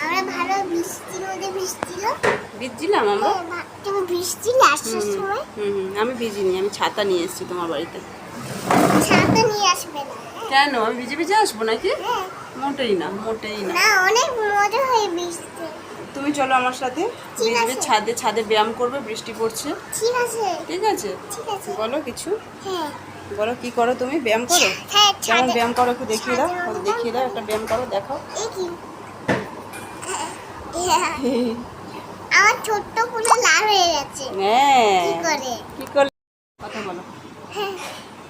আমরা ভালো বৃষ্টির মধ্যে ভিজছিলাম। ভিজছিলাম আমরা? তুমি ভিজছিলে আসার সময়? আমি ভিজিনি, আমি ছাতা নিয়ে এসেছি তোমার বাড়িতে। ছাতা নিয়ে আসবে না। কেন, আমি ভিজে ভিজে আসবো নাকি? হ্যাঁ। মোটেই না, মোটেই না। না, অনেক মজা হয় বৃষ্টিতে। তুমি চলো আমার সাথে, ঠিক ভিজবে, আছে। ছাদে ছাদে ব্যায়াম করবে, বৃষ্টি পড়ছে। ঠিক আছে। ঠিক আছে, ঠিক আছে। বলো কিছু, হ্যাঁ। বলো কি করো তুমি, ব্যায়াম করো? হ্যাঁ, কেমন ছাদে- ব্যায়াম করো একটু দেখিয়ে দাও, ছাদের মধ্যে দেখিয়ে দাও একটা ব্যায়াম করো, দেখো। এই কি? আমার ছোট্ট পুরো লাল হয়ে গেছে। হ্যাঁ, কি করে? কি করলে, কথা বলো। হ্যাঁ,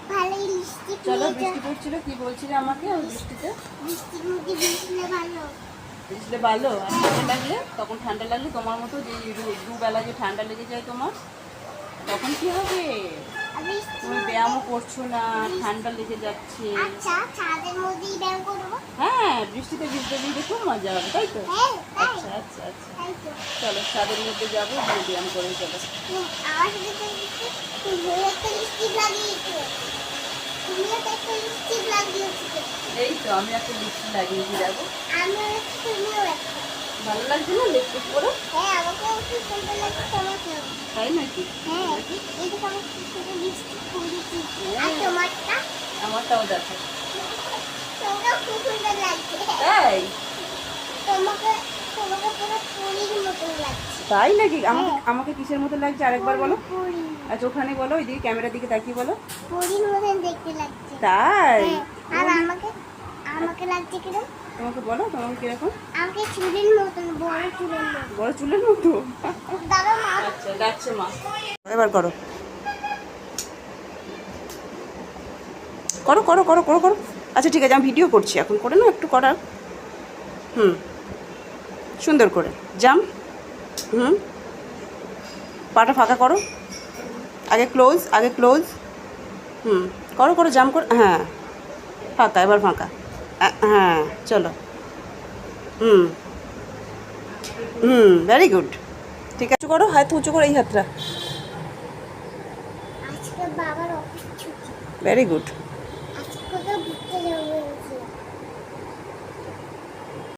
ভালোই বৃষ্টি চলো, পেয়ে বৃষ্টি পড়ছিল, কি বলছিলে আমাকে ওই বৃষ্টিতে? বৃষ্টির মধ্যে ভিজলে ভালো। ভিজলে ভালো, আর ঠান্ডা লাগলে, তখন ঠান্ডা লাগলে তোমার মতো যে দুবেলা যে ঠান্ডা লেগে যায় তোমার, তখন কি হবে? তুমি ব্যায়ামও করছো না, ঠান্ডা লেগে যাচ্ছে। আচ্ছা, ছাদের মধ্যেই ব্যায়াম করবো? হ্যাঁ, বৃষ্টিতে ভিজতে ভিজতে খুব মজা হবে, তাই তো? হ্যাঁ, তাই। আচ্ছা আচ্ছা আচ্ছা, তাই তো। চলো ছাদের মধ্যে যাবো, গিয়ে ব্যায়াম করে চলো। আমার সাথে তো তুমি একটা লিপস্টিক লাগিয়েছো। তুমি একটা লিপস্টিক লাগিয়েছো। এই তো আমি একটা লিপস্টিক লাগিয়েছি, যাবো। তুমিও একটা। ভালো লাগছে না লিপস্টিক পরে? হ্যাঁ, আমাকেও খুব সুন্দর লাগছে, তোমাকেও। তাই নাকি? হ্যাঁ, এই যে তোমার খুব সুন্দর লিপস্টিক পরেছি। আর তোমারটা? আমারটাও দেখো। তোমাকেও খুব সুন্দর লাগছে। তাই? তোমাকে তোমাকে পুরো পরীর মতো লাগছে। তাই নাকি? আমাকে আমাকে কিসের মতো লাগছে আরেকবার বলো। পরী। আচ্ছা ওখানে বলো, ওইদিকে ক্যামেরার দিকে তাকিয়ে বলো। পরীর মতো দেখতে লাগছে। তাই? হ্যাঁ, আর আমাকে লাগছে কিরকম? তোমাকে বলো, তোমাকে কিরকম? আমাকে চুলের মতন, বড় চুলের মতো। বড় চুলের মতো? দাদা মা। আচ্ছা, ডাকছে মা। এবার করো, করো করো করো করো করো। আচ্ছা ঠিক আছে, আমি ভিডিও করছি এখন, করে না একটু করার। সুন্দর করে জাম্প। পাটা ফাঁকা করো, আগে ক্লোজ, আগে ক্লোজ। করো করো, জাম্প করো, হ্যাঁ ফাঁকা, এবার ফাঁকা। হ্যাঁ চলো। Very good. ঠিক আছে, করো, হাত উঁচু করো, এই হাতটা। আজকে বাবার অফিস ছুটি। Very good.